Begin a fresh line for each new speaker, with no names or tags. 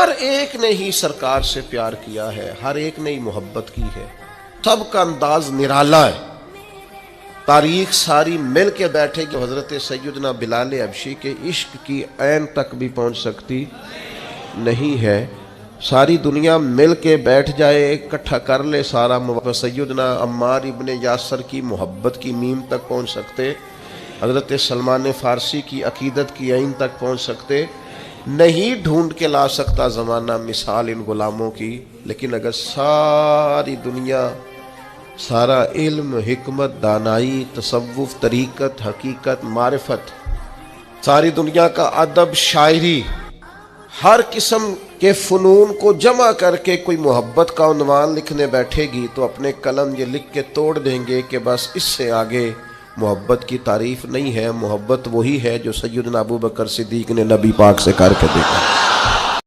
हर एक ने ही सरकार से प्यार किया है, हर एक ने ही मोहब्बत की है, सबका अंदाज निराला है। तारीख सारी मिल के बैठेगी, हजरत सैयदना बिलाल हबशी के इश्क की ऐन तक भी पहुंच सकती नहीं है। सारी दुनिया मिल के बैठ जाए, इकट्ठा कर ले सारा, सैयदना अम्मार इब्ने यासर की मोहब्बत की मीम तक पहुंच सकते, हजरत सलमान फ़ारसी की अकीदत की ऐन तक पहुंच सकते नहीं। ढूंढ के ला सकता ज़माना मिसाल इन गुलामों की, लेकिन अगर सारी दुनिया, सारा इल्म, हिकमत, दानाई, तसव्वुफ, तरीक़त, हकीकत, मारिफत, सारी दुनिया का अदब, शायरी, हर किस्म के फ़नून को जमा करके कोई मोहब्बत का उन्वान लिखने बैठेगी तो अपने कलम ये लिख के तोड़ देंगे कि बस इससे आगे मोहब्बत की तारीफ़ नहीं है। मोहब्बत वही है जो सैयदना अबू बकर सिद्दीक़ ने नबी पाक से करके देखा।